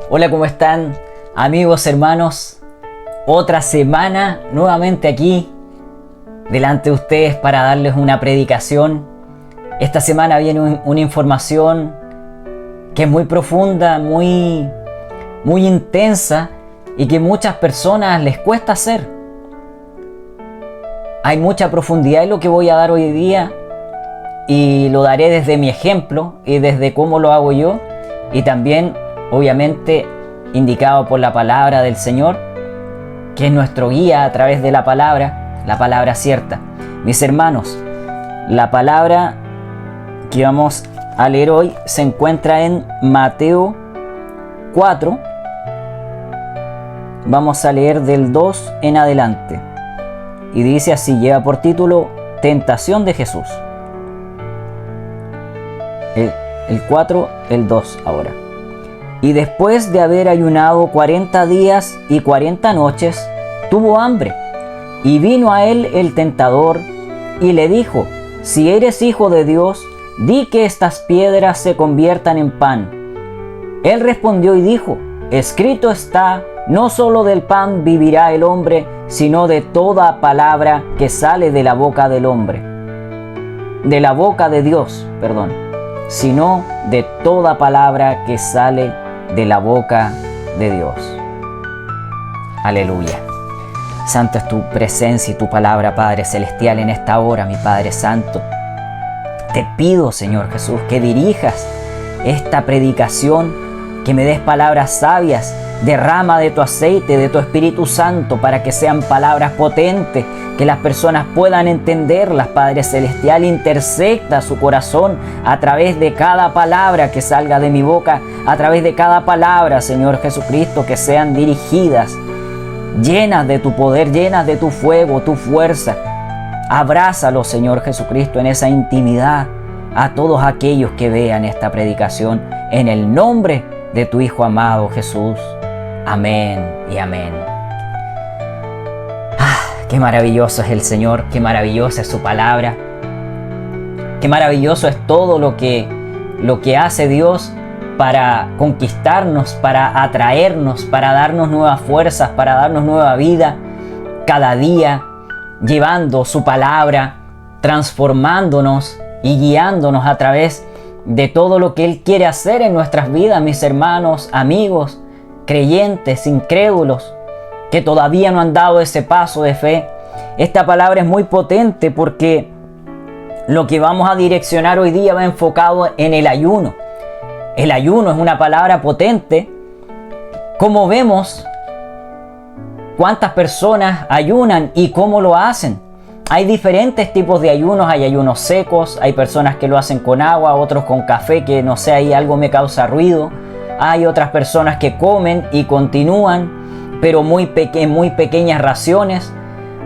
Hola, ¿cómo están? Amigos, hermanos, otra semana nuevamente aquí delante de ustedes para darles una predicación. Esta semana viene una información que es muy profunda, muy intensa y que muchas personas les cuesta hacer. Hay mucha profundidad en lo que voy a dar hoy día y lo daré desde mi ejemplo y desde cómo lo hago yo y también obviamente indicado por la palabra del Señor, que es nuestro guía a través de la palabra cierta. Mis hermanos, la palabra que vamos a leer hoy se encuentra en Mateo 4. Vamos a leer del 2 en adelante. Y dice así, lleva por título Tentación de Jesús. El 4, el 2 ahora. Y después de haber ayunado 40 días y 40 noches, tuvo hambre. Y vino a él el tentador y le dijo: si eres hijo de Dios, di que estas piedras se conviertan en pan. Él respondió y dijo: escrito está, no solo del pan vivirá el hombre, sino de toda palabra que sale de la boca del hombre. De la boca de Dios, sino de toda palabra que sale de la boca de Dios. Aleluya. Santa es tu presencia y tu palabra, Padre Celestial, en esta hora, mi Padre Santo. Te pido, Señor Jesús, que dirijas esta predicación, que me des palabras sabias, derrama de tu aceite, de tu Espíritu Santo, para que sean palabras potentes, que las personas puedan entenderlas, Padre Celestial. Intersecta su corazón a través de cada palabra que salga de mi boca, a través de cada palabra, Señor Jesucristo, que sean dirigidas, llenas de tu poder, llenas de tu fuego, tu fuerza. Abrázalo, Señor Jesucristo, en esa intimidad a todos aquellos que vean esta predicación, en el nombre de tu Hijo amado Jesús. Amén y amén. Qué maravilloso es el Señor, qué maravillosa es su palabra, qué maravilloso es todo lo que hace Dios para conquistarnos, para atraernos, para darnos nuevas fuerzas, para darnos nueva vida cada día, llevando su palabra, transformándonos y guiándonos a través de todo lo que Él quiere hacer en nuestras vidas, mis hermanos, amigos, creyentes, incrédulos, que todavía no han dado ese paso de fe. Esta palabra es muy potente porque lo que vamos a direccionar hoy día va enfocado en el ayuno. El ayuno es una palabra potente. Como vemos, cuántas personas ayunan y cómo lo hacen. Hay diferentes tipos de ayunos, hay ayunos secos, hay personas que lo hacen con agua, otros con café, que no sé, ahí algo me causa ruido. Hay otras personas que comen y continúan, pero muy pequeñas raciones.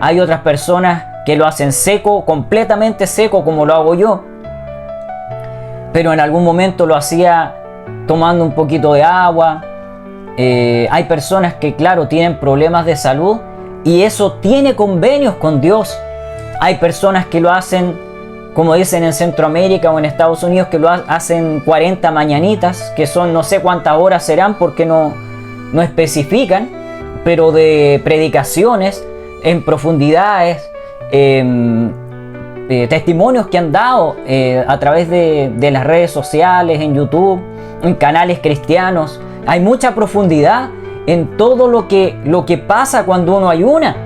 Hay otras personas que lo hacen seco, completamente seco, como lo hago yo, pero en algún momento lo hacía tomando un poquito de agua. Hay personas que, claro, tienen problemas de salud y eso tiene convenios con Dios. Hay personas que lo hacen, como dicen en Centroamérica o en Estados Unidos, que lo hacen 40 mañanitas, que son no sé cuántas horas serán porque no especifican, pero de predicaciones en profundidades, testimonios que han dado a través de las redes sociales, en YouTube, en canales cristianos. Hay mucha profundidad en todo lo que pasa cuando uno ayuna,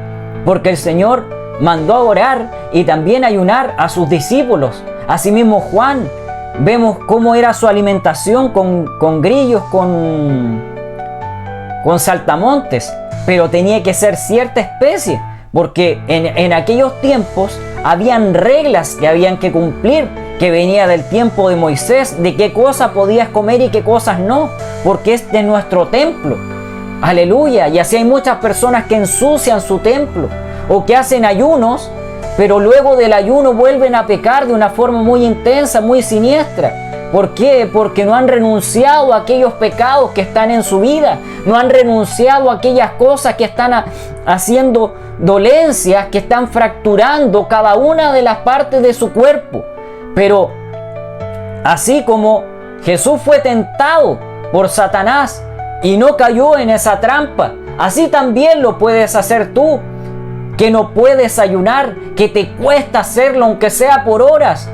porque el Señor mandó a orar y también ayunar a sus discípulos. Asimismo Juan, vemos cómo era su alimentación con grillos, con saltamontes, pero tenía que ser cierta especie, porque en aquellos tiempos habían reglas que habían que cumplir, que venía del tiempo de Moisés, de qué cosas podías comer y qué cosas no, porque es de nuestro templo. Aleluya. Y así hay muchas personas que ensucian su templo o que hacen ayunos, pero luego del ayuno vuelven a pecar de una forma muy intensa, muy siniestra. ¿Por qué? Porque no han renunciado a aquellos pecados que están en su vida, no han renunciado a aquellas cosas que están haciendo dolencias, que están fracturando cada una de las partes de su cuerpo. Pero así como Jesús fue tentado por Satanás y no cayó en esa trampa. Así también lo puedes hacer tú, que no puedes ayunar, que te cuesta hacerlo aunque sea por horas.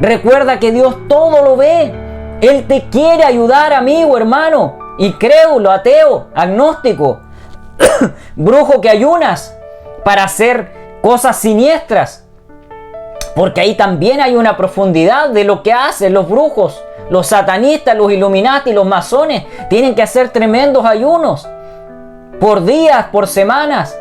Recuerda que Dios todo lo ve. Él te quiere ayudar, amigo, hermano, incrédulo, ateo, agnóstico, brujo que ayunas para hacer cosas siniestras. Porque ahí también hay una profundidad de lo que hacen los brujos, los satanistas, los Illuminati, los masones. Tienen que hacer tremendos ayunos por días, por semanas,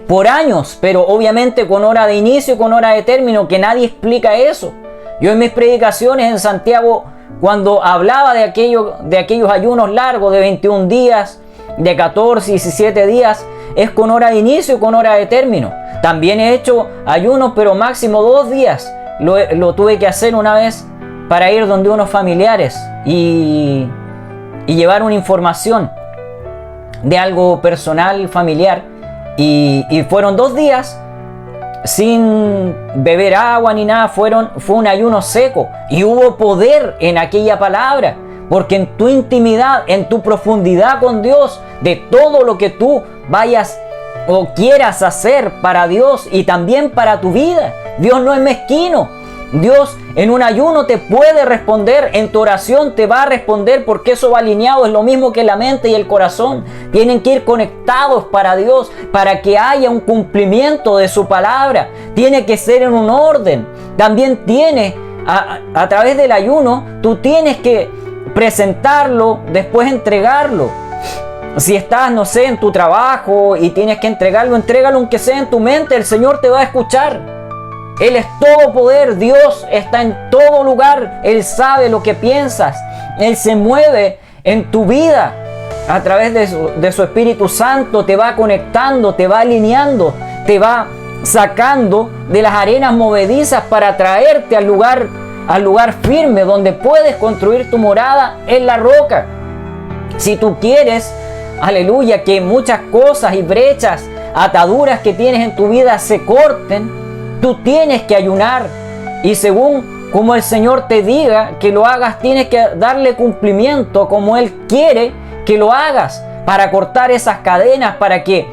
por años, pero obviamente con hora de inicio y con hora de término, que nadie explica eso. Yo en mis predicaciones en Santiago, cuando hablaba de aquellos ayunos largos de 21 días, de 14, 17 días, es con hora de inicio y con hora de término. También he hecho ayunos, pero máximo 2 días. Lo tuve que hacer una vez para ir donde unos familiares y llevar una información de algo personal, familiar. Y fueron 2 días sin beber agua ni nada. Fue un ayuno seco. Y hubo poder en aquella palabra. Porque en tu intimidad, en tu profundidad con Dios, de todo lo que tú vayas o quieras hacer para Dios y también para tu vida, Dios no es mezquino. Dios en un ayuno te puede responder, en tu oración te va a responder, porque eso va alineado. Es lo mismo que la mente y el corazón. Tienen que ir conectados para Dios, para que haya un cumplimiento de su palabra. Tiene que ser en un orden. También a través del ayuno, tú tienes que presentarlo, después entregarlo. Si estás, no sé, en tu trabajo y tienes que entrégalo aunque sea en tu mente. El Señor te va a escuchar. Él es todo poder. Dios está en todo lugar. Él sabe lo que piensas. Él se mueve en tu vida a través de su Espíritu Santo. Te va conectando, te va alineando, te va sacando de las arenas movedizas para traerte al lugar firme donde puedes construir tu morada en la roca. Si tú quieres, aleluya, que muchas cosas y brechas, ataduras que tienes en tu vida se corten, tú tienes que ayunar. Y según como el Señor te diga que lo hagas, tienes que darle cumplimiento como Él quiere que lo hagas, para cortar esas cadenas, para que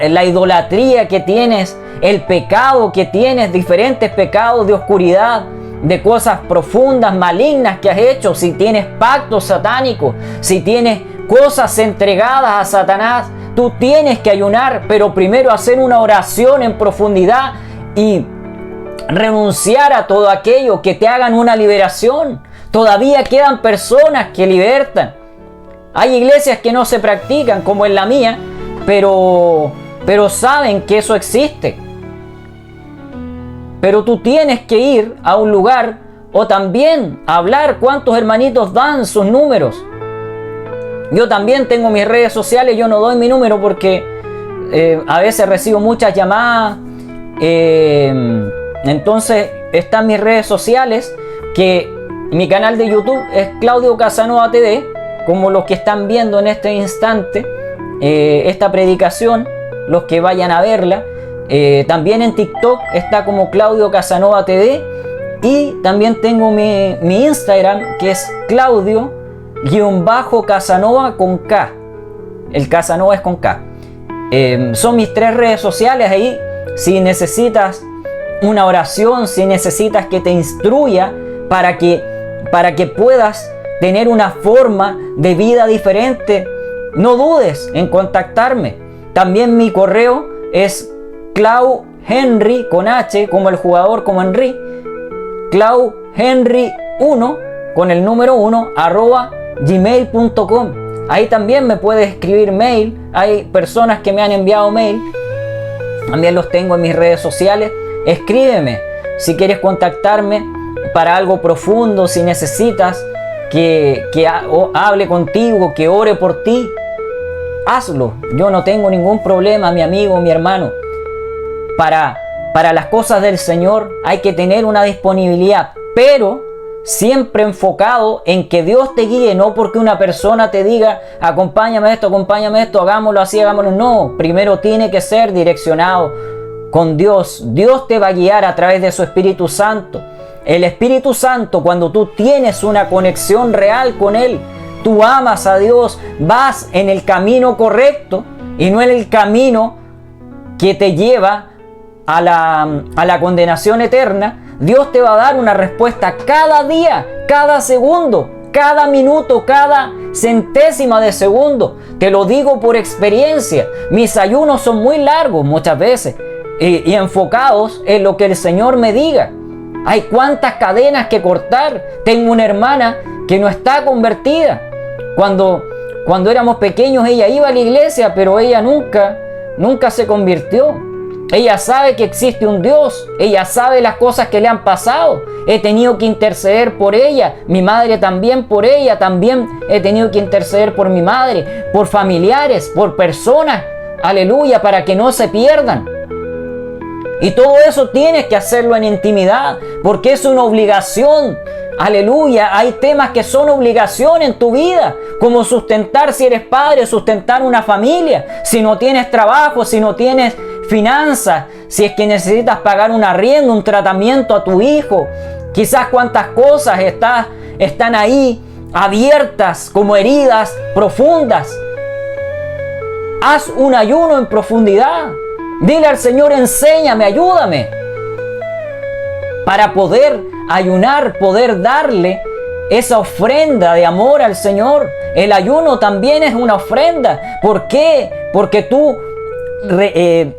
la idolatría que tienes, el pecado que tienes, diferentes pecados de oscuridad, de cosas profundas, malignas que has hecho, si tienes pactos satánicos, si tienes cosas entregadas a Satanás, tú tienes que ayunar, pero primero hacer una oración en profundidad y renunciar a todo aquello que te hagan una liberación. Todavía quedan personas que libertan. Hay iglesias que no se practican, como en la mía, pero saben que eso existe. Pero tú tienes que ir a un lugar o también hablar cuántos hermanitos dan sus números. Yo también tengo mis redes sociales. Yo no doy mi número porque a veces recibo muchas llamadas. Entonces están mis redes sociales, que mi canal de YouTube es Claudio Casanova TV, como los que están viendo en este instante esta predicación, los que vayan a verla. También en TikTok está como Claudio Casanova TV, y también tengo mi Instagram, que es Claudio_Casanova con K. El Casanova es con K. Son mis 3 redes sociales. Ahí, si necesitas una oración, si necesitas que te instruya para que puedas tener una forma de vida diferente, no dudes en contactarme. También mi correo es clauhenry con H, como el jugador, como Henry, clauhenry1 con el número 1 @gmail.com. Ahí también me puedes escribir mail. Hay personas que me han enviado mail, también los tengo en mis redes sociales. Escríbeme si quieres contactarme para algo profundo, si necesitas que hable contigo, que ore por ti. Hazlo. Yo no tengo ningún problema, mi amigo, mi hermano. Para las cosas del Señor hay que tener una disponibilidad, pero siempre enfocado en que Dios te guíe, no porque una persona te diga acompáñame esto, hagámoslo así, hagámoslo. No, primero tiene que ser direccionado con Dios. Dios te va a guiar a través de su Espíritu Santo. El Espíritu Santo, cuando tú tienes una conexión real con Él, tú amas a Dios, vas en el camino correcto y no en el camino que te lleva a la condenación eterna, Dios te va a dar una respuesta cada día, cada segundo, cada minuto, cada centésima de segundo. Te lo digo por experiencia. Mis ayunos son muy largos muchas veces y enfocados en lo que el Señor me diga. Hay cuantas cadenas que cortar. Tengo una hermana que no está convertida. Cuando éramos pequeños ella iba a la iglesia, pero ella nunca se convirtió. Ella sabe que existe un Dios, ella sabe las cosas que le han pasado. He tenido que interceder por ella, mi madre también por ella, también he tenido que interceder por mi madre, por familiares, por personas, aleluya, para que no se pierdan. Y todo eso tienes que hacerlo en intimidad, porque es una obligación. Aleluya, hay temas que son obligación en tu vida, como sustentar, si eres padre, sustentar una familia, si no tienes trabajo, si no tienes finanzas, si es que necesitas pagar un arriendo, un tratamiento a tu hijo, quizás cuántas cosas están ahí abiertas como heridas profundas. Haz un ayuno en profundidad, dile al Señor, enséñame, ayúdame, para poder ayunar, poder darle esa ofrenda de amor al Señor. El ayuno también es una ofrenda. ¿Por qué? Porque tú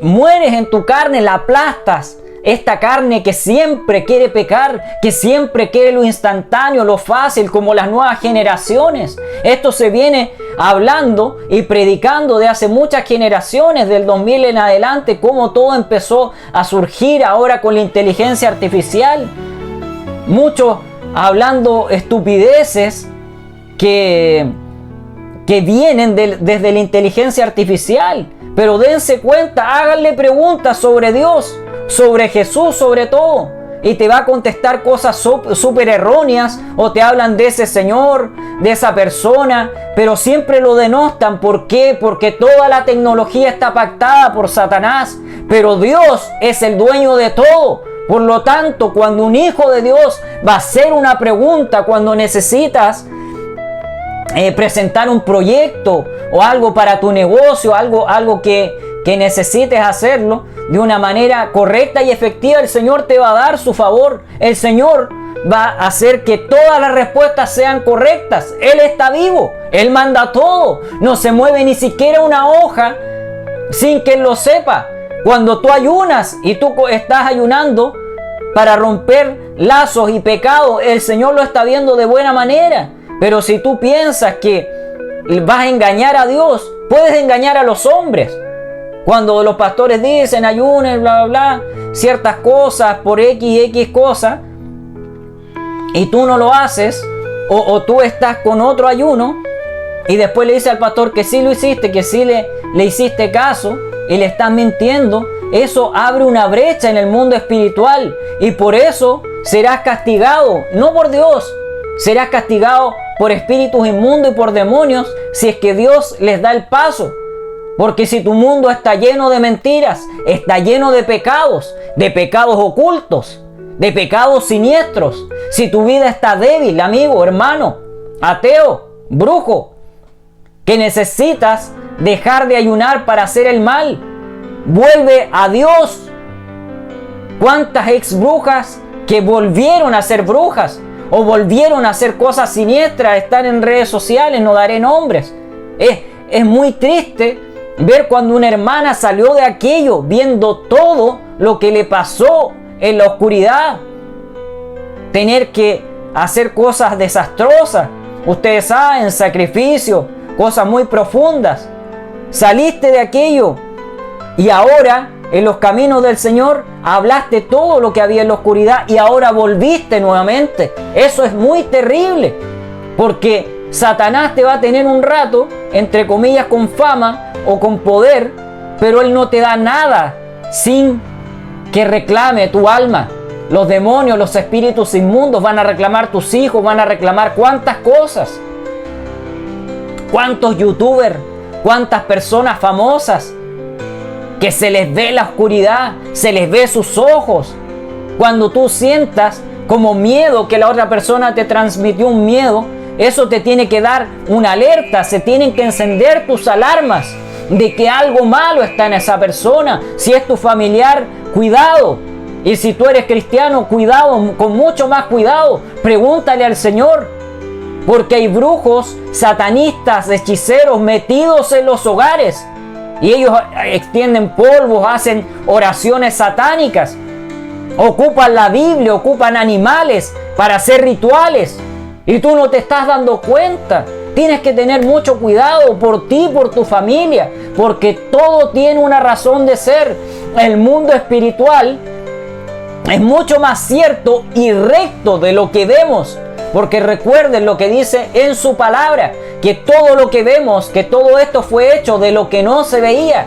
mueres en tu carne, la aplastas. Esta carne que siempre quiere pecar, que siempre quiere lo instantáneo, lo fácil, como las nuevas generaciones. Esto se viene hablando y predicando de hace muchas generaciones, del 2000 en adelante, cómo todo empezó a surgir ahora con la inteligencia artificial. Muchos hablando estupideces que vienen desde la inteligencia artificial. Pero dense cuenta, háganle preguntas sobre Dios, sobre Jesús sobre todo, y te va a contestar cosas súper erróneas, o te hablan de ese señor, de esa persona, pero siempre lo denostan. ¿Por qué? Porque toda la tecnología está pactada por Satanás, pero Dios es el dueño de todo. Por lo tanto, cuando un hijo de Dios va a hacer una pregunta, cuando necesitas presentar un proyecto o algo para tu negocio, algo que necesites hacerlo de una manera correcta y efectiva, el Señor te va a dar su favor. El Señor va a hacer que todas las respuestas sean correctas. Él está vivo, Él manda todo. No se mueve ni siquiera una hoja sin que Él lo sepa. Cuando tú ayunas y tú estás ayunando para romper lazos y pecados, el Señor lo está viendo de buena manera. Pero si tú piensas que vas a engañar a Dios, puedes engañar a los hombres. Cuando los pastores dicen ayunen, bla, bla, bla, ciertas cosas por X cosas, y tú no lo haces, o tú estás con otro ayuno, y después le dices al pastor que sí lo hiciste, que sí le hiciste caso, y le estás mintiendo, eso abre una brecha en el mundo espiritual, y por eso serás castigado, no por Dios, serás castigado por espíritus inmundos y por demonios, si es que Dios les da el paso. Porque si tu mundo está lleno de mentiras, está lleno de pecados ocultos, de pecados siniestros, si tu vida está débil, amigo, hermano, ateo, brujo, que necesitas dejar de ayunar para hacer el mal, vuelve a Dios. ¿Cuántas ex brujas que volvieron a ser brujas o volvieron a hacer cosas siniestras están en redes sociales? No daré nombres. Es muy triste ver cuando una hermana salió de aquello viendo todo lo que le pasó en la oscuridad, tener que hacer cosas desastrosas, ustedes saben, sacrificio, cosas muy profundas. Saliste de aquello y ahora en los caminos del Señor hablaste todo lo que había en la oscuridad y ahora volviste nuevamente. Eso es muy terrible, porque Satanás te va a tener un rato, entre comillas, con fama o con poder, pero él no te da nada sin que reclame tu alma. Los demonios, los espíritus inmundos van a reclamar tus hijos, van a reclamar cuántas cosas. Cuántos youtubers, cuántas personas famosas que se les ve la oscuridad, se les ve sus ojos. Cuando tú sientas como miedo que la otra persona te transmitió un miedo, Eso te tiene que dar una alerta, se tienen que encender tus alarmas de que algo malo está en esa persona. Si es tu familiar, cuidado. Y si tú eres cristiano, cuidado, con mucho más cuidado. Pregúntale al Señor, porque hay brujos, satanistas, hechiceros metidos en los hogares. Y ellos extienden polvos, hacen oraciones satánicas, ocupan la Biblia, ocupan animales para hacer rituales. Y tú no te estás dando cuenta. Tienes que tener mucho cuidado por ti, por tu familia, porque todo tiene una razón de ser. El mundo espiritual es mucho más cierto y recto de lo que vemos, porque recuerden lo que dice en su palabra, que todo lo que vemos, que todo esto fue hecho de lo que no se veía.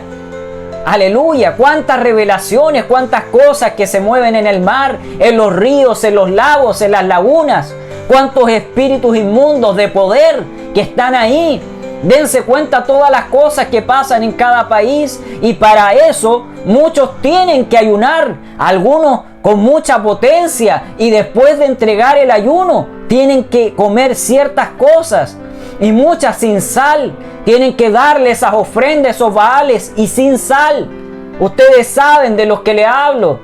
Aleluya, cuántas revelaciones, cuántas cosas que se mueven en el mar, en los ríos, en los lagos, en las lagunas. Cuántos espíritus inmundos de poder que están ahí. Dense cuenta todas las cosas que pasan en cada país, y para eso muchos tienen que ayunar, algunos con mucha potencia, y después de entregar el ayuno tienen que comer ciertas cosas, y muchas sin sal. Tienen que darle esas ofrendas, esos baales, y sin sal. Ustedes saben de los que le hablo.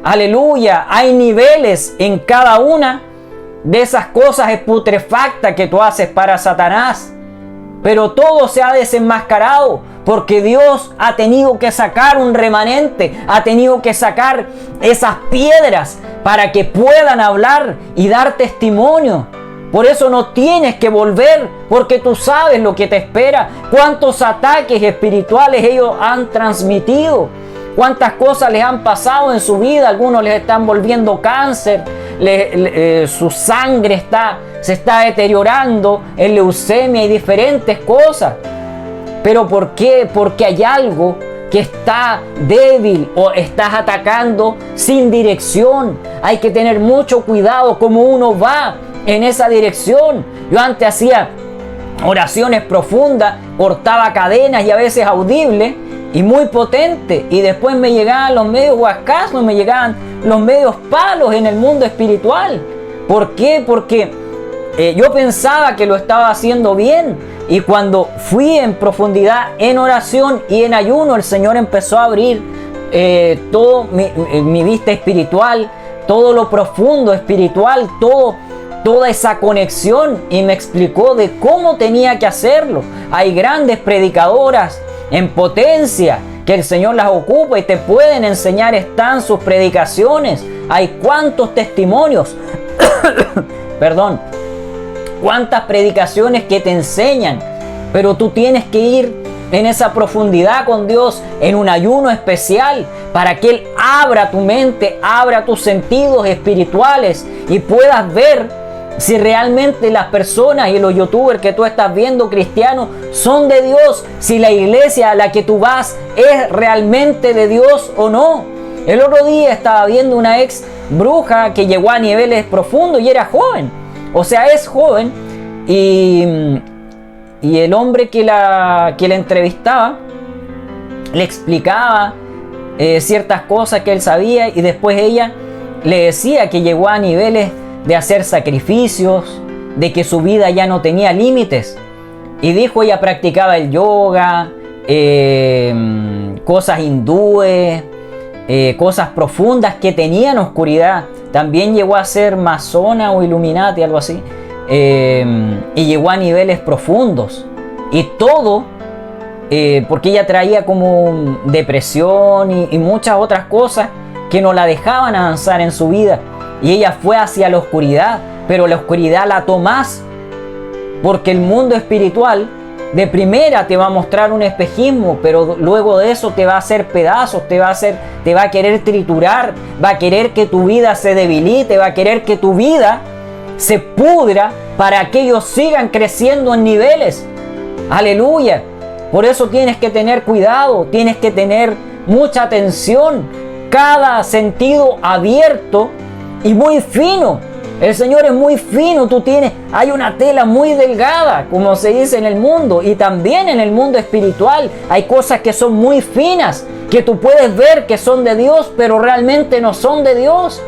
Aleluya, hay niveles en cada una de esas cosas putrefactas que tú haces para Satanás. Pero todo se ha desenmascarado, porque Dios ha tenido que sacar un remanente, ha tenido que sacar esas piedras para que puedan hablar y dar testimonio. Por eso no tienes que volver, porque tú sabes lo que te espera. Cuántos ataques espirituales ellos han transmitido, cuántas cosas les han pasado en su vida. Algunos les están volviendo cáncer, su sangre se está deteriorando, en leucemia y diferentes cosas. ¿Pero por qué? Porque hay algo que está débil o estás atacando sin dirección. Hay que tener mucho cuidado cómo uno va en esa dirección. Yo antes hacía oraciones profundas, cortaba cadenas y a veces audibles y muy potente, y después me llegaban los medios guascazos, me llegaban los medios palos en el mundo espiritual. ¿Por qué? Porque yo pensaba que lo estaba haciendo bien, y cuando fui en profundidad en oración y en ayuno, el Señor empezó a abrir todo mi vista espiritual, todo lo profundo espiritual, toda esa conexión, y me explicó de cómo tenía que hacerlo. Hay grandes predicadoras en potencia que el Señor las ocupa y te pueden enseñar, están sus predicaciones. Hay cuántos testimonios, perdón, cuántas predicaciones que te enseñan, pero tú tienes que ir en esa profundidad con Dios, en un ayuno especial, para que Él abra tu mente, abra tus sentidos espirituales y puedas ver si realmente las personas y los youtubers que tú estás viendo cristianos son de Dios, si la iglesia a la que tú vas es realmente de Dios o no. El otro día estaba viendo una ex bruja que llegó a niveles profundos y era joven, o sea, es joven, y el hombre que la entrevistaba le explicaba ciertas cosas que él sabía, y después ella le decía que llegó a niveles de hacer sacrificios, de que su vida ya no tenía límites. Y dijo, ella practicaba el yoga, cosas hindúes, cosas profundas que tenían oscuridad. También llegó a ser masona o illuminati, algo así. Y llegó a niveles profundos. Y todo porque ella traía como depresión y muchas otras cosas que no la dejaban avanzar en su vida. Y ella fue hacia la oscuridad, pero la oscuridad la ató más, porque el mundo espiritual de primera te va a mostrar un espejismo, pero luego de eso te va a hacer pedazos, te va a querer triturar, va a querer que tu vida se debilite, va a querer que tu vida se pudra para que ellos sigan creciendo en niveles. Aleluya. Por eso tienes que tener cuidado, tienes que tener mucha atención, cada sentido abierto y muy fino. El Señor es muy fino. Hay una tela muy delgada, como se dice en el mundo, y también en el mundo espiritual hay cosas que son muy finas, que tú puedes ver que son de Dios, pero realmente no son de Dios.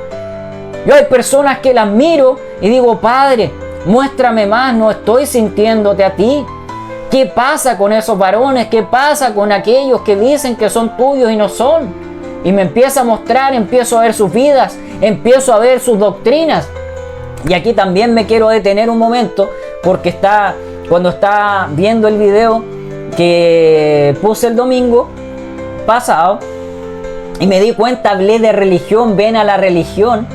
Yo hay personas que las miro y digo, Padre, Muéstrame más, no estoy sintiéndote a ti. ¿Qué pasa con esos varones? ¿Qué pasa con aquellos que dicen que son tuyos y no son? Y me empieza a mostrar, empiezo a ver sus vidas, empiezo a ver sus doctrinas. Y aquí también me quiero detener un momento, porque cuando está viendo el video que puse el domingo pasado, y me di cuenta, hablé de religión, ven a la religión,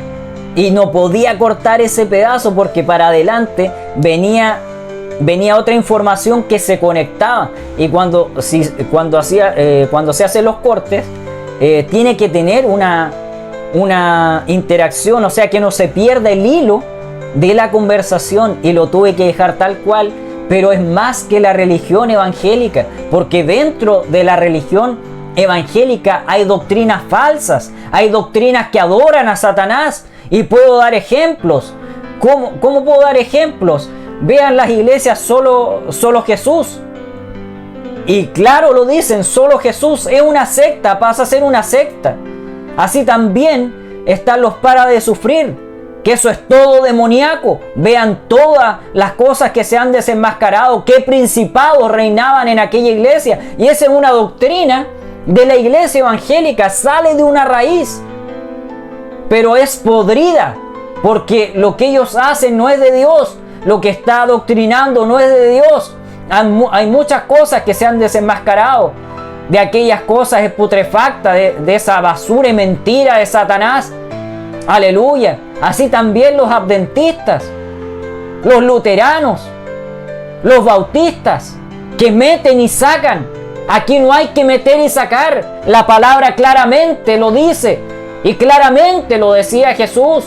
y no podía cortar ese pedazo porque para adelante venía otra información que se conectaba. Y cuando se hacen los cortes, tiene que tener una interacción, o sea, que no se pierda el hilo de la conversación, y lo tuve que dejar tal cual. Pero es más que la religión evangélica, porque dentro de la religión evangélica hay doctrinas falsas, hay doctrinas que adoran a Satanás, y puedo dar ejemplos. ¿Cómo puedo dar ejemplos? Vean las iglesias solo Jesús, y claro lo dicen, solo Jesús es una secta, pasa a ser una secta. Así también están los para de sufrir, que eso es todo demoníaco. Vean todas las cosas que se han desenmascarado, qué principados reinaban en aquella iglesia, y esa es una doctrina de la iglesia evangélica, sale de una raíz, pero es podrida, porque lo que ellos hacen no es de Dios, lo que está adoctrinando no es de Dios. Hay muchas cosas que se han desenmascarado, de aquellas cosas putrefactas, de esa basura y mentira de Satanás. Aleluya. Así también los adventistas, los luteranos, los bautistas, que meten y sacan. Aquí no hay que meter y sacar. La palabra claramente lo dice, y claramente lo decía Jesús.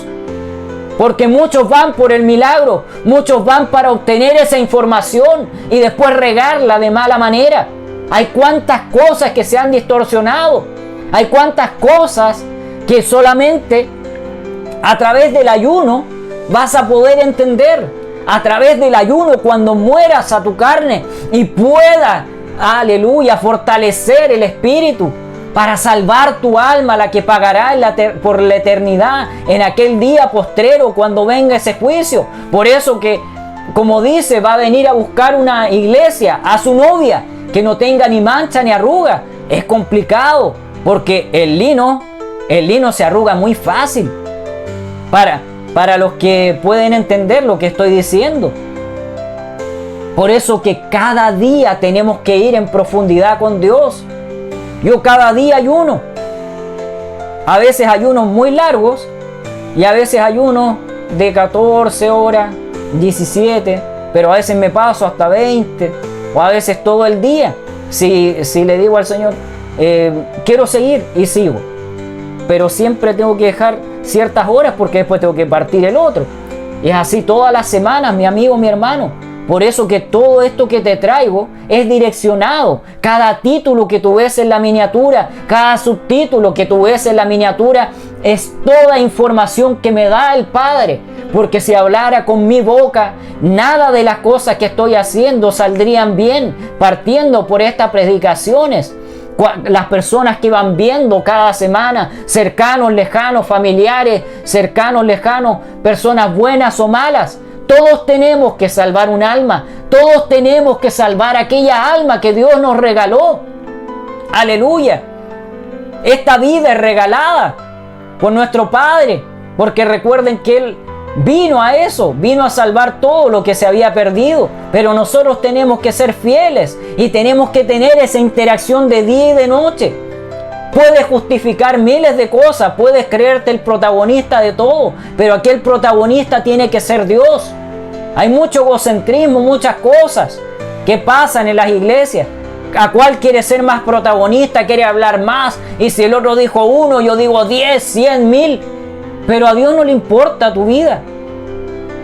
Porque muchos van por el milagro, muchos van para obtener esa información y después regarla de mala manera. Hay cuantas cosas que se han distorsionado, hay cuantas cosas que solamente a través del ayuno vas a poder entender. A través del ayuno, cuando mueras a tu carne y puedas, aleluya, fortalecer el espíritu para salvar tu alma, la que pagará por la eternidad en aquel día postrero cuando venga ese juicio. Por eso que, como dice, va a venir a buscar una iglesia a su novia que no tenga ni mancha ni arruga. Es complicado, porque el lino se arruga muy fácil. Para los que pueden entender lo que estoy diciendo. Por eso que cada día tenemos que ir en profundidad con Dios. Yo cada día ayuno. A veces ayunos muy largos, y a veces ayunos de 14 horas, 17, pero a veces me paso hasta 20, o a veces todo el día. Si le digo al Señor, quiero seguir, y sigo. Pero siempre tengo que dejar ciertas horas, porque después tengo que partir el otro. Y es así todas las semanas, mi amigo, mi hermano. Por eso que todo esto que te traigo es direccionado. Cada título que tú ves en la miniatura, cada subtítulo que tú ves en la miniatura, es toda información que me da el Padre. Porque si hablara con mi boca, nada de las cosas que estoy haciendo saldrían bien, partiendo por estas predicaciones. Las personas que van viendo cada semana, cercanos, lejanos, familiares, cercanos, lejanos, personas buenas o malas, todos tenemos que salvar un alma, todos tenemos que salvar aquella alma que Dios nos regaló. Aleluya. Esta vida es regalada por nuestro Padre, porque recuerden que Él vino a eso, vino a salvar todo lo que se había perdido. Pero nosotros tenemos que ser fieles y tenemos que tener esa interacción de día y de noche. Puedes justificar miles de cosas, puedes creerte el protagonista de todo, pero aquí el protagonista tiene que ser Dios. Hay mucho egocentrismo, muchas cosas que pasan en las iglesias. ¿A cuál quiere ser más protagonista? Quiere hablar más. Y si el otro dijo 1, yo digo 10, 100, 1000. Pero a Dios no le importa tu vida.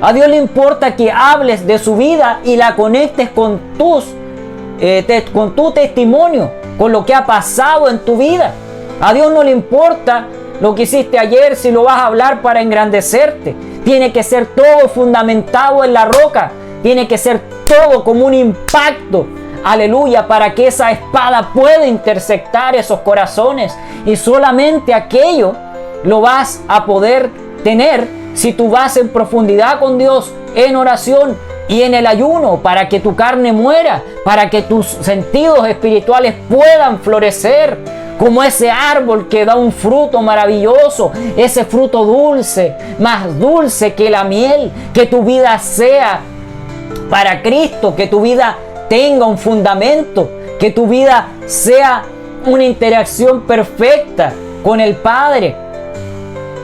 A Dios le importa que hables de su vida y la conectes con tu testimonio, con lo que ha pasado en tu vida. A Dios no le importa lo que hiciste ayer, si lo vas a hablar para engrandecerte. Tiene que ser todo fundamentado en la roca. Tiene que ser todo como un impacto. Aleluya, para que esa espada pueda intersectar esos corazones. Y solamente aquello lo vas a poder tener si tú vas en profundidad con Dios, en oración y en el ayuno, para que tu carne muera, para que tus sentidos espirituales puedan florecer como ese árbol que da un fruto maravilloso, ese fruto dulce, más dulce que la miel. Que tu vida sea para Cristo, que tu vida tenga un fundamento, que tu vida sea una interacción perfecta con el Padre.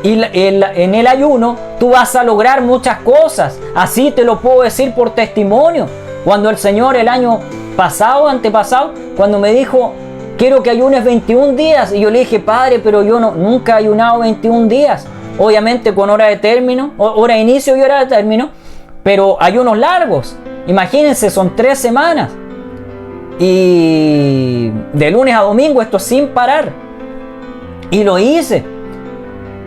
Y en el ayuno tú vas a lograr muchas cosas. Así te lo puedo decir por testimonio. Cuando el Señor el año pasado, antepasado, cuando me dijo, quiero que ayunes 21 días. Y yo le dije, Padre, pero yo nunca he ayunado 21 días. Obviamente con hora de término, hora de inicio y hora de término, pero ayunos largos. Imagínense, son 3 semanas. Y de lunes a domingo, esto sin parar. Y lo hice.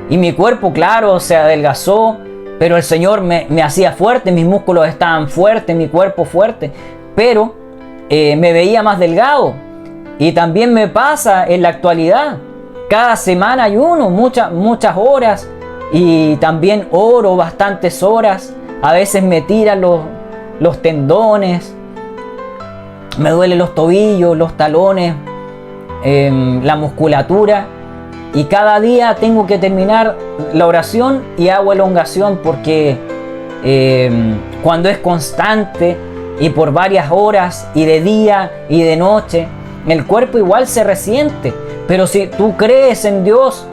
Y mi cuerpo, claro, se adelgazó, pero el Señor me hacía fuerte, mis músculos estaban fuertes, mi cuerpo fuerte, pero me veía más delgado. Y también me pasa en la actualidad. Cada semana ayuno, muchas horas, y también oro bastantes horas. A veces me tiran los tendones, me duelen los tobillos, los talones, la musculatura. Y cada día tengo que terminar la oración y hago elongación, porque cuando es constante y por varias horas y de día y de noche, el cuerpo igual se resiente. Pero si tú crees en Dios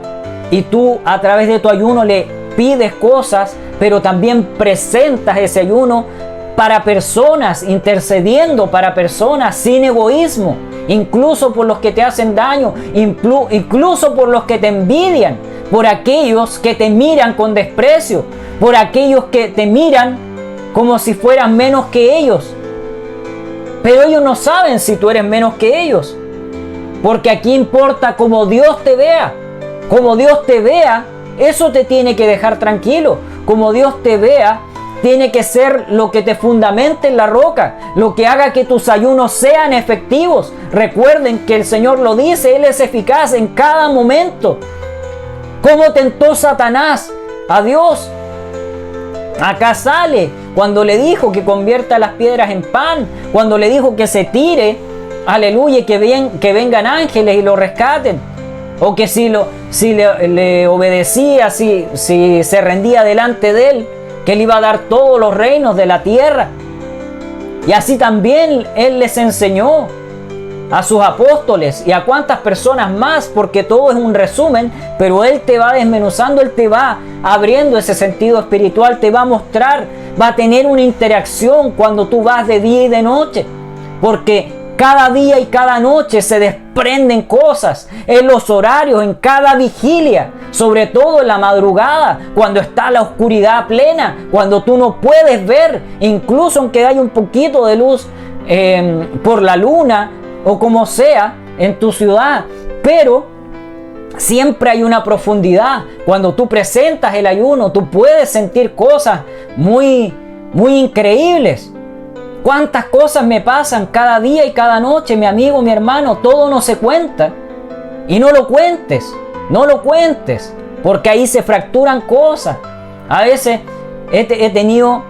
y tú a través de tu ayuno le pides cosas, pero también presentas ese ayuno para personas, intercediendo para personas sin egoísmo, incluso por los que te hacen daño, incluso por los que te envidian, por aquellos que te miran con desprecio, por aquellos que te miran como si fueran menos que ellos. Pero ellos no saben si tú eres menos que ellos, porque aquí importa cómo Dios te vea. Como Dios te vea, eso te tiene que dejar tranquilo. Como Dios te vea, tiene que ser lo que te fundamente en la roca, lo que haga que tus ayunos sean efectivos. Recuerden que el Señor lo dice, Él es eficaz en cada momento. ¿Cómo tentó Satanás a Dios? Acá sale cuando le dijo que convierta las piedras en pan, cuando le dijo que se tire, aleluya, y que vengan ángeles y lo rescaten. O que si le obedecía, si se rendía delante de Él, que Él iba a dar todos los reinos de la tierra. Y así también Él les enseñó a sus apóstoles y a cuántas personas más, porque todo es un resumen, pero Él te va desmenuzando, Él te va abriendo ese sentido espiritual, te va a mostrar, va a tener una interacción cuando tú vas de día y de noche, porque cada día y cada noche se desprenden cosas en los horarios, en cada vigilia, sobre todo en la madrugada, cuando está la oscuridad plena, cuando tú no puedes ver, incluso aunque haya un poquito de luz por la luna o como sea en tu ciudad, pero siempre hay una profundidad. Cuando tú presentas el ayuno, tú puedes sentir cosas muy increíbles. ¿Cuántas cosas me pasan cada día y cada noche, mi amigo, mi hermano? Todo no se cuenta. Y no lo cuentes, porque ahí se fracturan cosas. A veces he tenido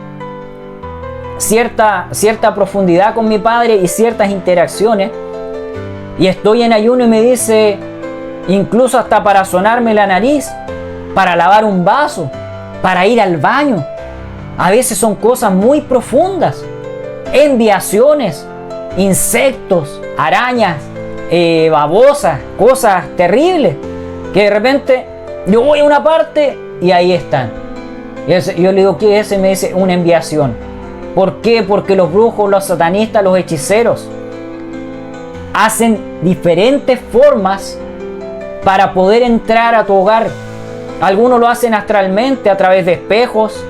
cierta profundidad con mi padre y ciertas interacciones, y estoy en ayuno y me dice, incluso hasta para sonarme la nariz, para lavar un vaso, para ir al baño. A veces son cosas muy profundas. Enviaciones, insectos, arañas, babosas, cosas terribles, que de repente yo voy a una parte y ahí están. Y yo le digo, ¿qué es eso? Y me dice, una enviación. ¿Por qué? Porque los brujos, los satanistas, los hechiceros hacen diferentes formas para poder entrar a tu hogar. Algunos lo hacen astralmente, a través de espejos,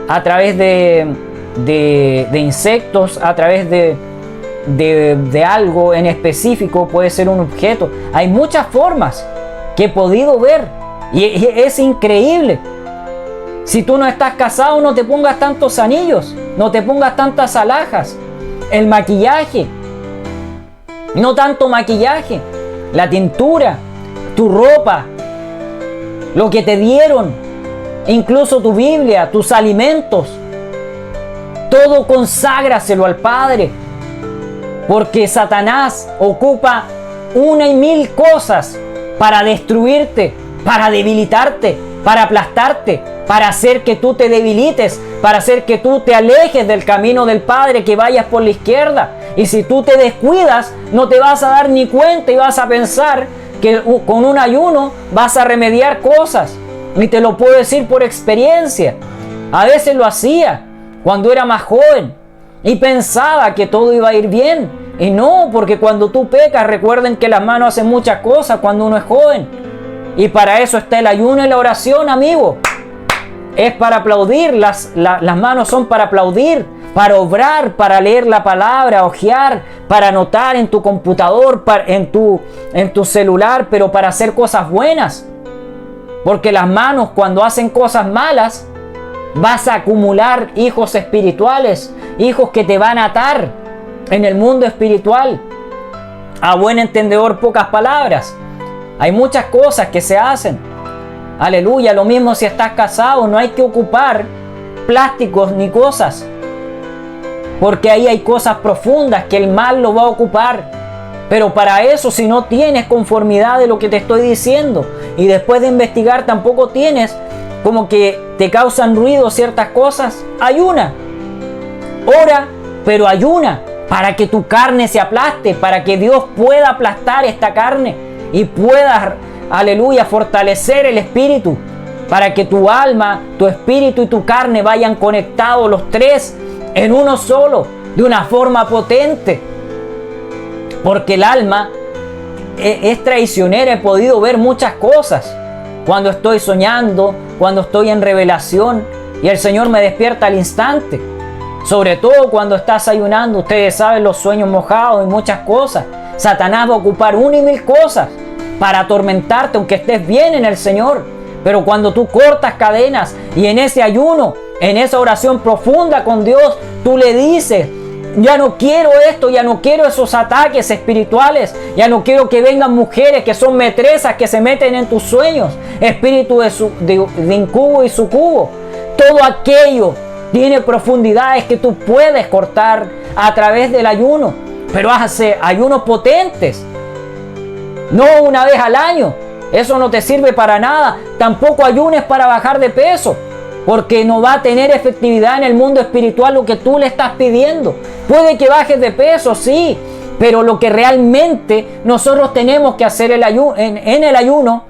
a través de insectos, a través de algo en específico, puede ser un objeto. Hay muchas formas que he podido ver y es increíble. Si tú no estás casado, no te pongas tantos anillos, no te pongas tantas alhajas. El maquillaje, no tanto maquillaje, la tintura, tu ropa, lo que te dieron, incluso tu Biblia, tus alimentos, Todo conságraselo al Padre. Porque Satanás ocupa 1,000 cosas para destruirte, para debilitarte, para aplastarte, para hacer que tú te debilites, para hacer que tú te alejes del camino del Padre, que vayas por la izquierda. Y si tú te descuidas, no te vas a dar ni cuenta y vas a pensar que con un ayuno vas a remediar cosas. Y te lo puedo decir por experiencia. A veces lo hacía cuando era más joven y pensaba que todo iba a ir bien. Y no, porque cuando tú pecas, recuerden que las manos hacen muchas cosas cuando uno es joven. Y para eso está el ayuno y la oración, amigo. Es para aplaudir, las manos son para aplaudir, para obrar, para leer la palabra, ojear, para anotar en tu computador, en tu celular, pero para hacer cosas buenas. Porque las manos, cuando hacen cosas malas, vas a acumular hijos espirituales, hijos que te van a atar en el mundo espiritual. A buen entendedor, pocas palabras. Hay muchas cosas que se hacen. Aleluya, lo mismo si estás casado, no hay que ocupar plásticos ni cosas. Porque ahí hay cosas profundas que el mal lo va a ocupar. Pero para eso, si no tienes conformidad de lo que te estoy diciendo, y después de investigar tampoco tienes, como que te causan ruido ciertas cosas, ayuna. Ora, pero ayuna, para que tu carne se aplaste, para que Dios pueda aplastar esta carne y pueda, aleluya, fortalecer el espíritu, para que tu alma, tu espíritu y tu carne vayan conectados los tres en uno solo, de una forma potente. Porque el alma es traicionera. He podido ver muchas cosas cuando estoy soñando, cuando estoy en revelación y el Señor me despierta al instante. Sobre todo cuando estás ayunando, ustedes saben, los sueños mojados y muchas cosas. Satanás va a ocupar 1,000 cosas para atormentarte, aunque estés bien en el Señor. Pero cuando tú cortas cadenas y en ese ayuno, en esa oración profunda con Dios, tú le dices: ya no quiero esto, ya no quiero esos ataques espirituales, ya no quiero que vengan mujeres que son metresas, que se meten en tus sueños, espíritu de incubo y sucubo. Todo aquello tiene profundidades que tú puedes cortar a través del ayuno, pero hace ayunos potentes, no una vez al año. Eso no te sirve para nada. Tampoco ayunes para bajar de peso, porque no va a tener efectividad en el mundo espiritual lo que tú le estás pidiendo. Puede que bajes de peso, sí, pero lo que realmente nosotros tenemos que hacer en el ayuno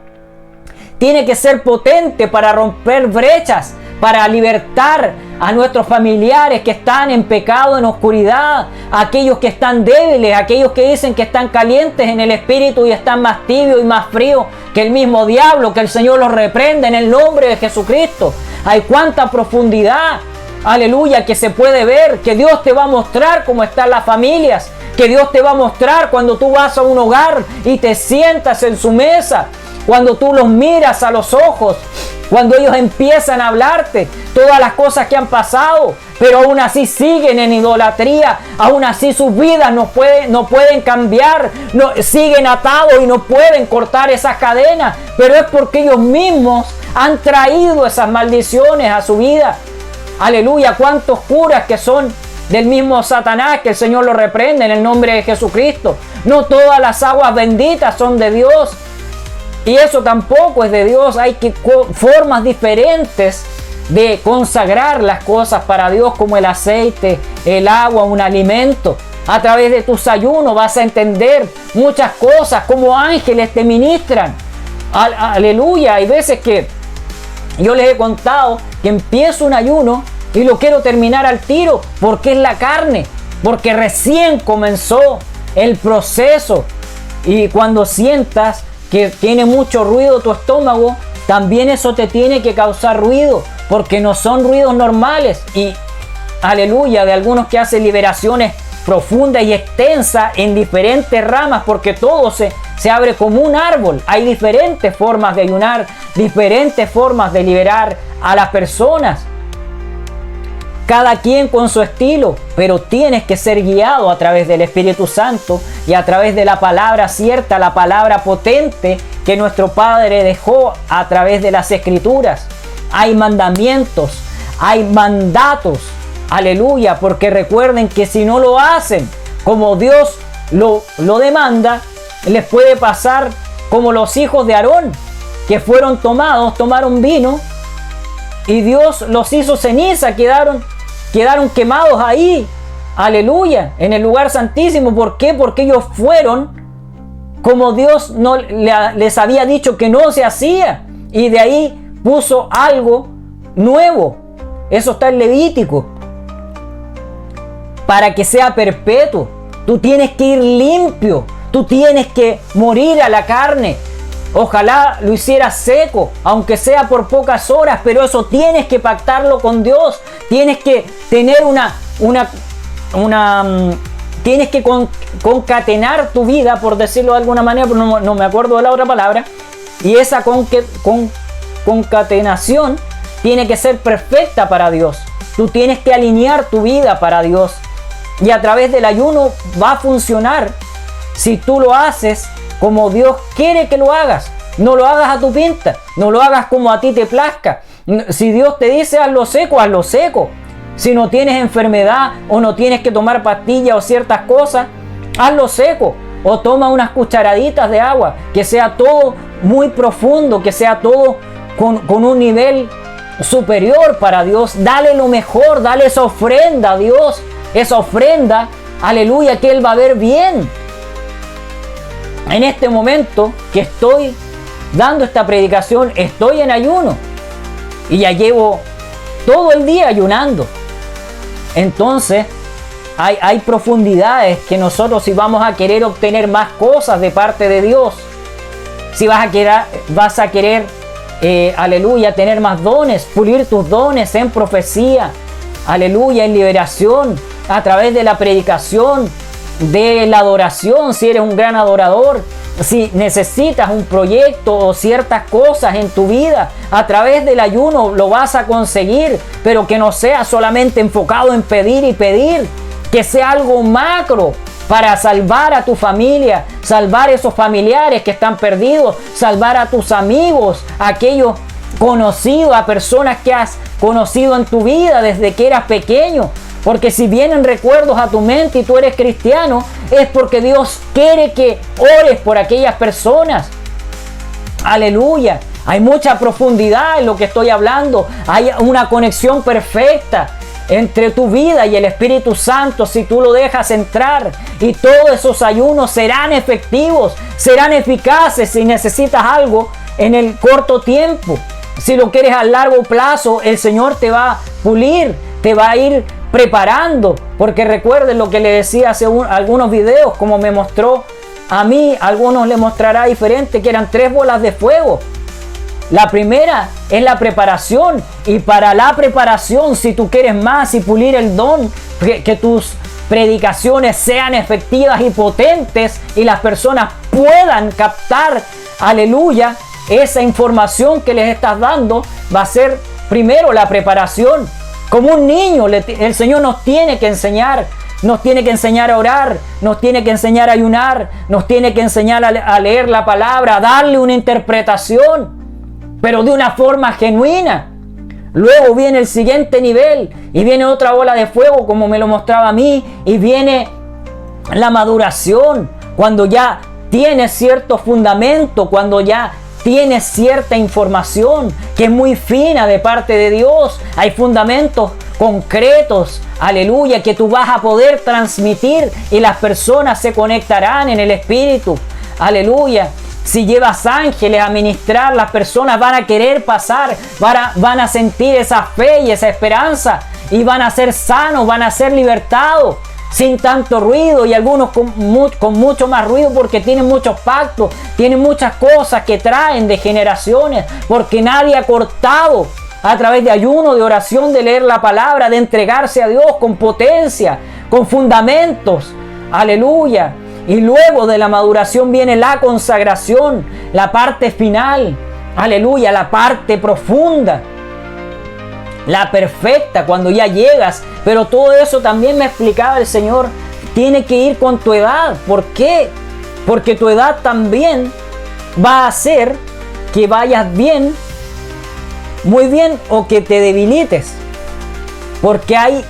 tiene que ser potente para romper brechas, para libertar a nuestros familiares que están en pecado, en oscuridad, aquellos que están débiles, aquellos que dicen que están calientes en el espíritu y están más tibios y más fríos que el mismo diablo. Que el Señor los reprenda en el nombre de Jesucristo. Hay cuánta profundidad, aleluya, que se puede ver, que Dios te va a mostrar cómo están las familias, que Dios te va a mostrar cuando tú vas a un hogar y te sientas en su mesa, cuando tú los miras a los ojos, cuando ellos empiezan a hablarte todas las cosas que han pasado, pero aún así siguen en idolatría, aún así sus vidas no pueden cambiar, siguen atados y no pueden cortar esas cadenas, pero es porque ellos mismos han traído esas maldiciones a su vida. Aleluya, cuántos curas que son del mismo Satanás, que el Señor lo reprende en el nombre de Jesucristo. No todas las aguas benditas son de Dios, y eso tampoco es de Dios. Hay formas diferentes de consagrar las cosas para Dios, como el aceite, el agua, un alimento. A través de tus ayunos vas a entender muchas cosas, como ángeles te ministran. Aleluya, hay veces que yo les he contado que empiezo un ayuno y lo quiero terminar al tiro, porque es la carne, porque recién comenzó el proceso. Y cuando sientas que tiene mucho ruido tu estómago, también eso te tiene que causar ruido, porque no son ruidos normales. Y aleluya, de algunos que hacen liberaciones profundas y extensas en diferentes ramas, porque todo se abre como un árbol. Hay diferentes formas de ayunar, diferentes formas de liberar a las personas, cada quien con su estilo, pero tienes que ser guiado a través del Espíritu Santo y a través de la palabra cierta, la palabra potente que nuestro Padre dejó a través de las Escrituras. Hay mandamientos, hay mandatos Aleluya, porque recuerden que si no lo hacen como Dios lo demanda, les puede pasar como los hijos de Aarón, que tomaron vino y Dios los hizo ceniza, quedaron quemados ahí, aleluya, en el lugar santísimo. ¿Por qué? Porque ellos fueron como Dios no les había dicho que no se hacía, y de ahí puso algo nuevo. Eso está en Levítico, para que sea perpetuo. Tú tienes que ir limpio, tú tienes que morir a la carne. Ojalá lo hicieras seco, aunque sea por pocas horas, pero eso tienes que pactarlo con Dios. Tienes que tener tienes que concatenar tu vida, por decirlo de alguna manera, pero no me acuerdo de la otra palabra. Y esa concatenación tiene que ser perfecta para Dios. Tú tienes que alinear tu vida para Dios. Y a través del ayuno va a funcionar si tú lo haces como Dios quiere que lo hagas. No lo hagas a tu pinta, no lo hagas como a ti te plazca. Si Dios te dice hazlo seco, hazlo seco. Si no tienes enfermedad o no tienes que tomar pastillas o ciertas cosas, hazlo seco. O toma unas cucharaditas de agua, que sea todo muy profundo, que sea todo con un nivel superior para Dios. Dale lo mejor, dale esa ofrenda a Dios. Esa ofrenda, aleluya, que Él va a ver bien. En este momento que estoy dando esta predicación, estoy en ayuno y ya llevo todo el día ayunando. Entonces hay profundidades que nosotros, si vamos a querer obtener más cosas de parte de Dios, si vas a querer aleluya, tener más dones, pulir tus dones en profecía, aleluya, en liberación, a través de la predicación, de la adoración, si eres un gran adorador, si necesitas un proyecto o ciertas cosas en tu vida, a través del ayuno lo vas a conseguir, pero que no sea solamente enfocado en pedir y pedir, que sea algo macro para salvar a tu familia, salvar a esos familiares que están perdidos, salvar a tus amigos, a aquellos conocidos, a personas que has conocido en tu vida desde que eras pequeño. Porque si vienen recuerdos a tu mente y tú eres cristiano, es porque Dios quiere que ores por aquellas personas. Aleluya. Hay mucha profundidad en lo que estoy hablando. Hay una conexión perfecta entre tu vida y el Espíritu Santo si tú lo dejas entrar. Y todos esos ayunos serán efectivos, serán eficaces si necesitas algo en el corto tiempo. Si lo quieres a largo plazo, el Señor te va a pulir, te va a ir preparando, porque recuerden lo que le decía hace algunos videos, como me mostró a mí, a algunos le mostrará diferente, que eran 3 bolas de fuego. La primera es la preparación, y para la preparación, si tú quieres más y pulir el don, que tus predicaciones sean efectivas y potentes y las personas puedan captar, aleluya, esa información que les estás dando, va a ser primero la preparación. Como un niño, el Señor nos tiene que enseñar a orar, nos tiene que enseñar a ayunar, nos tiene que enseñar a leer la palabra, a darle una interpretación, pero de una forma genuina. Luego viene el siguiente nivel y viene otra bola de fuego, como me lo mostraba a mí, y viene la maduración, cuando ya tienes cierto fundamento, cuando ya tienes cierta información que es muy fina de parte de Dios. Hay fundamentos concretos, aleluya, que tú vas a poder transmitir y las personas se conectarán en el Espíritu, aleluya. Si llevas ángeles a ministrar, las personas van a querer pasar, van a sentir esa fe y esa esperanza y van a ser sanos, van a ser libertados. Sin tanto ruido, y algunos con mucho más ruido porque tienen muchos pactos, tienen muchas cosas que traen de generaciones, porque nadie ha cortado a través de ayuno, de oración, de leer la palabra, de entregarse a Dios con potencia, con fundamentos, aleluya. Y luego de la maduración viene la consagración, la parte final, aleluya, la parte profunda, la perfecta, cuando ya llegas. Pero todo eso también me explicaba el Señor, tiene que ir con tu edad. ¿Por qué? Porque tu edad también va a hacer que vayas bien, muy bien, o que te debilites. Porque hay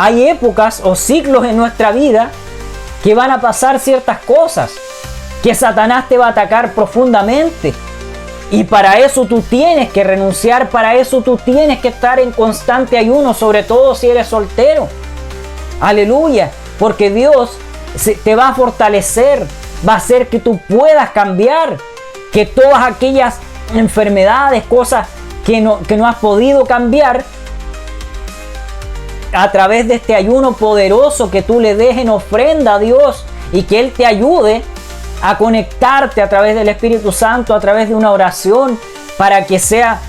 hay épocas o ciclos en nuestra vida que van a pasar ciertas cosas, que Satanás te va a atacar profundamente. Y para eso tú tienes que renunciar, para eso tú tienes que estar en constante ayuno, sobre todo si eres soltero. Aleluya, porque Dios te va a fortalecer, va a hacer que tú puedas cambiar, que todas aquellas enfermedades, cosas que no has podido cambiar, a través de este ayuno poderoso que tú le des en ofrenda a Dios y que Él te ayude a conectarte a través del Espíritu Santo, a través de una oración, para que sea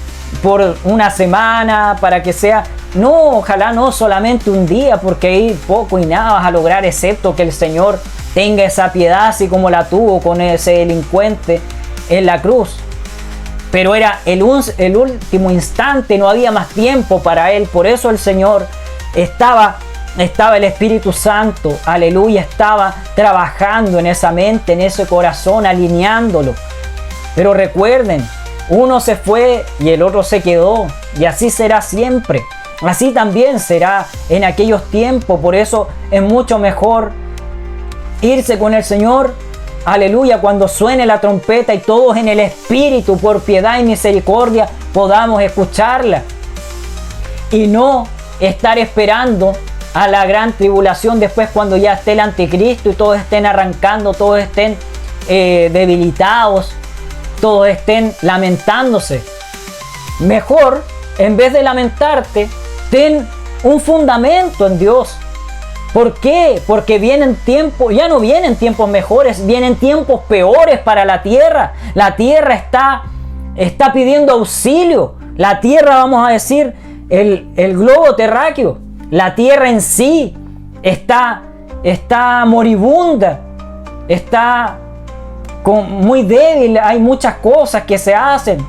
por una semana, para que sea, no, ojalá no solamente un día, porque ahí poco y nada vas a lograr, excepto que el Señor tenga esa piedad así como la tuvo con ese delincuente en la cruz. Pero era el último instante, no había más tiempo para él, por eso el Señor estaba el Espíritu Santo, aleluya, estaba trabajando en esa mente, en ese corazón, alineándolo. Pero recuerden, uno se fue y el otro se quedó, y así será siempre. Así también será en aquellos tiempos. Por eso es mucho mejor irse con el Señor, aleluya, cuando suene la trompeta y todos en el Espíritu, por piedad y misericordia, podamos escucharla, y no estar esperando a la gran tribulación después, cuando ya esté el anticristo y todos estén arrancando, todos estén debilitados, todos estén lamentándose. Mejor, en vez de lamentarte, ten un fundamento en Dios. ¿Por qué? Porque vienen tiempos, ya no vienen tiempos mejores, vienen tiempos peores para la tierra. La tierra está pidiendo auxilio. La tierra, vamos a decir, el globo terráqueo, la tierra en sí está moribunda, está muy débil. Hay muchas cosas que se hacen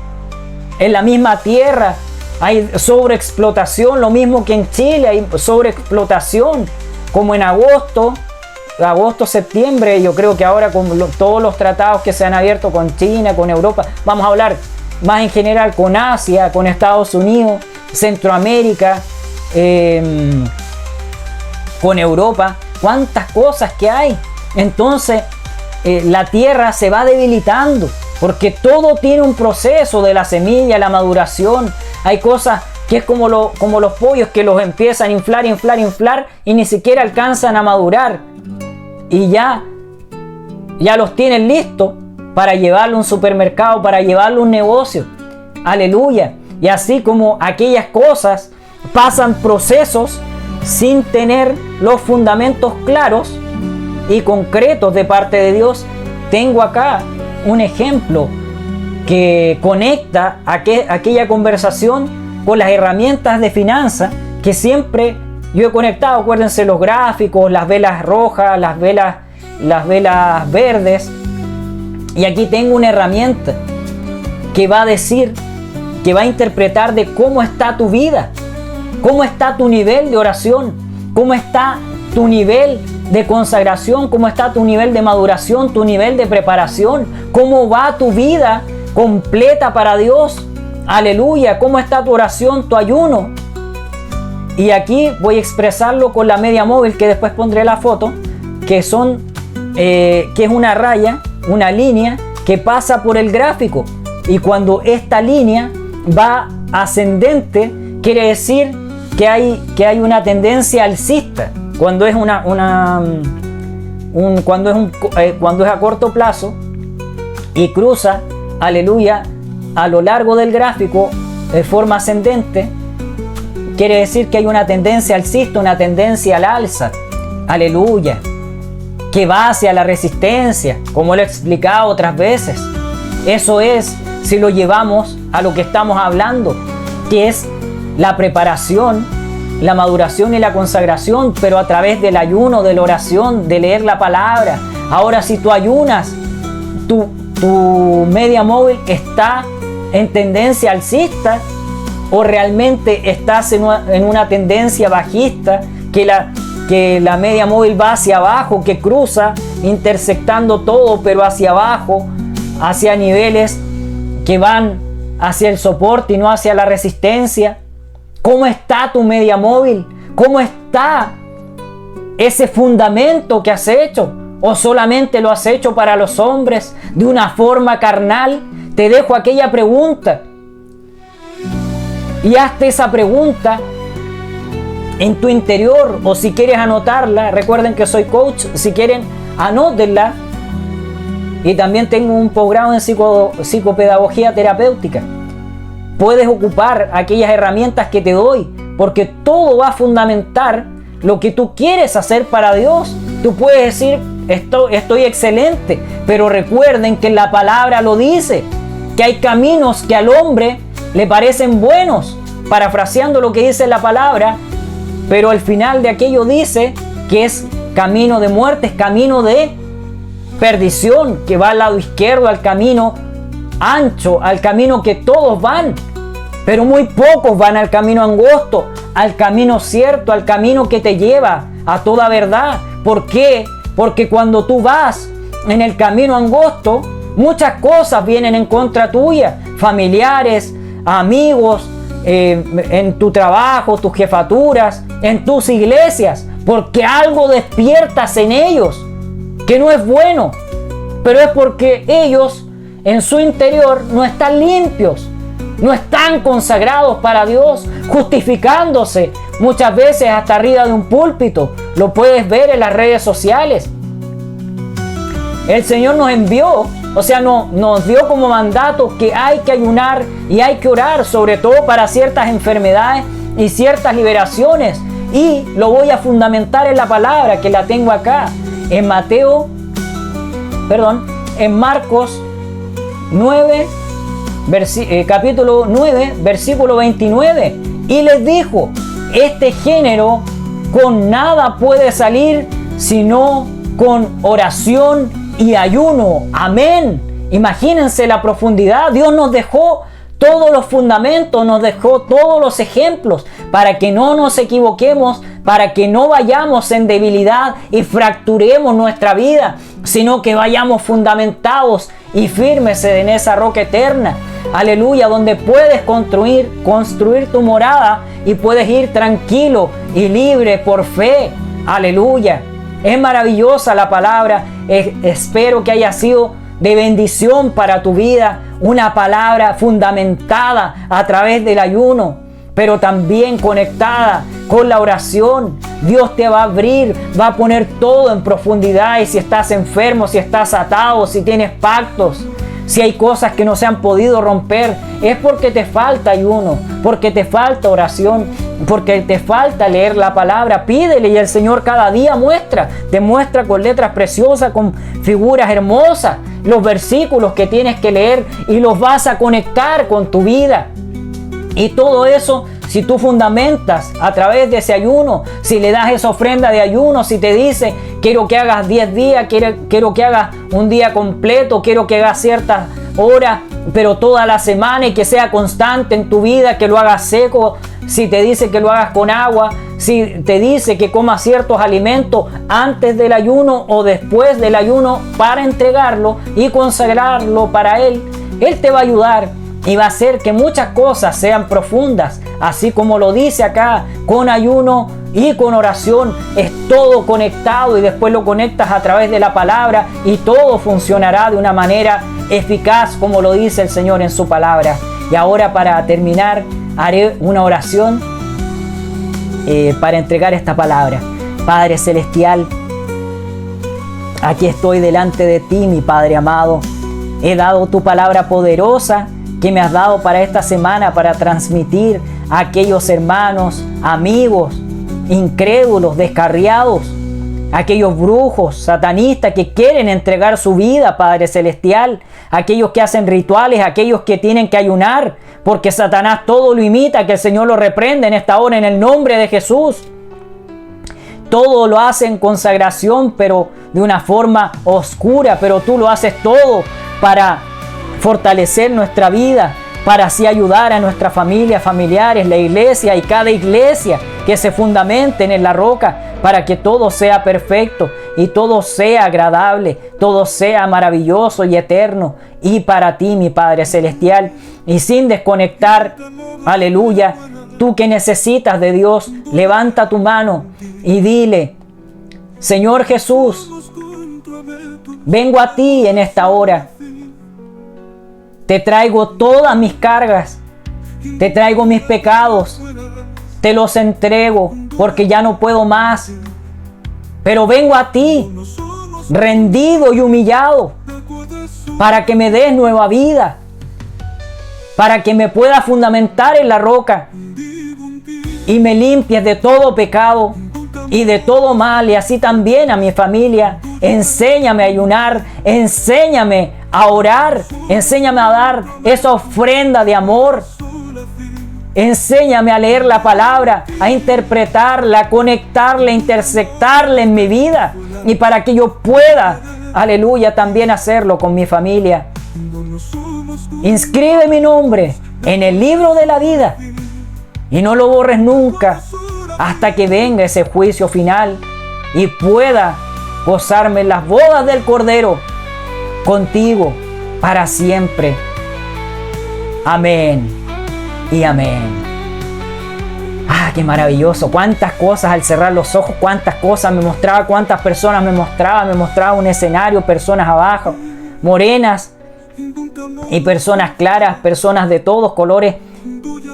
en la misma tierra. Hay sobreexplotación, lo mismo que en Chile hay sobreexplotación, como en agosto, septiembre. Yo creo que ahora con todos los tratados que se han abierto con China, con Europa, vamos a hablar más en general con Asia, con Estados Unidos, Centroamérica, con Europa, cuántas cosas que hay. Entonces la tierra se va debilitando, porque todo tiene un proceso, de la semilla, la maduración. Hay cosas que es como los pollos, que los empiezan a inflar y ni siquiera alcanzan a madurar, y ya los tienen listos para llevarlo a un supermercado, para llevarlo a un negocio. Aleluya. Y así como aquellas cosas pasan procesos sin tener los fundamentos claros y concretos de parte de Dios, tengo acá un ejemplo que conecta aquella conversación con las herramientas de finanzas que siempre yo he conectado. Acuérdense los gráficos, las velas rojas, las velas verdes. Y aquí tengo una herramienta que va a decir, que va a interpretar de cómo está tu vida, cómo está tu nivel de oración, cómo está tu nivel de consagración, cómo está tu nivel de maduración, tu nivel de preparación, cómo va tu vida completa para Dios. Aleluya, cómo está tu oración, tu ayuno. Y aquí voy a expresarlo con la media móvil, que después pondré la foto, que es una raya, una línea que pasa por el gráfico, y cuando esta línea va ascendente, quiere decir que hay una tendencia alcista. Cuando es cuando es a corto plazo y cruza, aleluya, a lo largo del gráfico de forma ascendente, quiere decir que hay una tendencia alcista, una tendencia al alza. Aleluya, que va hacia la resistencia, como lo he explicado otras veces. Eso es, si lo llevamos a lo que estamos hablando, que es la preparación, la maduración y la consagración, pero a través del ayuno, de la oración, de leer la palabra. Ahora, si tú ayunas, tu media móvil está en tendencia alcista, o realmente estás en una tendencia bajista, que la media móvil va hacia abajo, que cruza intersectando todo, pero hacia abajo, hacia niveles que van hacia el soporte y no hacia la resistencia. ¿Cómo está tu media móvil? está ese fundamento que has hecho? ¿O solamente lo has hecho para los hombres de una forma carnal? Te dejo aquella pregunta. Y hazte esa pregunta en tu interior, o si quieres anotarla, recuerden que soy coach, si quieren anótenla. Y también tengo un programa en psicopedagogía terapéutica. Puedes ocupar aquellas herramientas que te doy, porque todo va a fundamentar lo que tú quieres hacer para Dios. Tú puedes decir, estoy excelente, pero recuerden que la palabra lo dice, que hay caminos que al hombre le parecen buenos, parafraseando lo que dice la palabra, pero al final de aquello dice que es camino de muerte, es camino de perdición, que va al lado izquierdo, al camino ancho, al camino que todos van, pero muy pocos van al camino angosto, al camino cierto, al camino que te lleva a toda verdad. ¿Por qué? Porque cuando tú vas en el camino angosto, muchas cosas vienen en contra tuya, familiares, amigos, en tu trabajo, tus jefaturas, en tus iglesias, porque algo despiertas en ellos que no es bueno, pero es porque ellos en su interior no están limpios, no están consagrados para Dios, justificándose muchas veces hasta arriba de un púlpito. Lo puedes ver en las redes sociales. El Señor nos envió, o sea, nos dio como mandato que hay que ayunar y hay que orar, sobre todo para ciertas enfermedades y ciertas liberaciones. Y lo voy a fundamentar en la palabra, que la tengo acá, en Marcos 9, capítulo 9, versículo 29. Y les dijo, este género con nada puede salir sino con oración y ayuno. Amén. Imagínense la profundidad. Dios nos dejó todos los fundamentos, nos dejó todos los ejemplos para que no nos equivoquemos, para que no vayamos en debilidad y fracturemos nuestra vida, sino que vayamos fundamentados y firmes en esa roca eterna. Aleluya, donde puedes construir tu morada y puedes ir tranquilo y libre por fe. Aleluya. Es maravillosa la palabra. Espero que haya sido de bendición para tu vida. Una palabra fundamentada a través del ayuno, pero también conectada con la oración. Dios te va a abrir, va a poner todo en profundidad. Y si estás enfermo, si estás atado, si tienes pactos, si hay cosas que no se han podido romper, es porque te falta ayuno, porque te falta oración, porque te falta leer la palabra. Pídele y el Señor cada día te muestra con letras preciosas, con figuras hermosas, los versículos que tienes que leer y los vas a conectar con tu vida. Y todo eso, si tú fundamentas a través de ese ayuno, si le das esa ofrenda de ayuno, si te dice, quiero que hagas 10 días, quiero que hagas un día completo, quiero que hagas ciertas horas, pero toda la semana, y que sea constante en tu vida, que lo hagas seco, si te dice que lo hagas con agua, si te dice que comas ciertos alimentos antes del ayuno o después del ayuno para entregarlo y consagrarlo para Él, Él te va a ayudar. Y va a hacer que muchas cosas sean profundas, así como lo dice acá, con ayuno y con oración. Es todo conectado y después lo conectas a través de la palabra y todo funcionará de una manera eficaz, como lo dice el Señor en su palabra. Y ahora, para terminar, haré una oración para entregar esta palabra. Padre Celestial, aquí estoy delante de ti, mi Padre amado. He dado tu palabra poderosa que me has dado para esta semana, para transmitir a aquellos hermanos, amigos, incrédulos, descarriados, aquellos brujos, satanistas que quieren entregar su vida, Padre Celestial, aquellos que hacen rituales, aquellos que tienen que ayunar, porque Satanás todo lo imita. Que el Señor lo reprenda en esta hora en el nombre de Jesús. Todo lo hace en consagración, pero de una forma oscura, pero tú lo haces todo para fortalecer nuestra vida, para así ayudar a nuestra familia, familiares, la iglesia y cada iglesia que se fundamenten en la roca, para que todo sea perfecto y todo sea agradable, todo sea maravilloso y eterno y para ti, mi Padre Celestial. Y sin desconectar, aleluya, Tú que necesitas de Dios, levanta tu mano y dile: Señor Jesús, vengo a ti en esta hora. Te traigo todas mis cargas, te traigo mis pecados, te los entrego porque ya no puedo más. Pero vengo a ti, rendido y humillado, para que me des nueva vida, para que me pueda fundamentar en la roca y me limpies de todo pecado y de todo mal, y así también a mi familia. Enséñame a ayunar, enséñame a orar, enséñame a dar esa ofrenda de amor. Enséñame a leer la palabra, a interpretarla, a conectarla, a intersectarla en mi vida, y para que yo pueda, aleluya, también hacerlo con mi familia. Inscribe mi nombre en el libro de la vida y no lo borres nunca hasta que venga ese juicio final y pueda gozarme en las bodas del Cordero contigo para siempre. Amén y amén. Qué maravilloso, cuántas cosas al cerrar los ojos, cuántas cosas me mostraba, cuántas personas me mostraba un escenario, personas abajo, morenas y personas claras, personas de todos colores,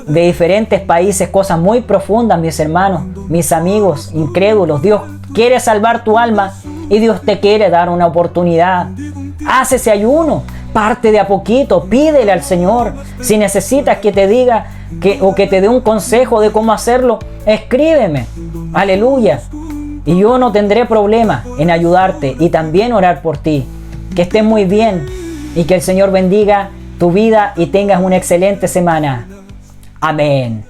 de diferentes países, cosas muy profundas, mis hermanos, mis amigos incrédulos. Dios quiere salvar tu alma y Dios te quiere dar una oportunidad. Haz ese ayuno, parte de a poquito, pídele al Señor. Si necesitas que te diga o que te dé un consejo de cómo hacerlo, escríbeme, aleluya, y yo no tendré problema en ayudarte y también orar por ti. Que estés muy bien y que el Señor bendiga tu vida y tengas una excelente semana. Amén.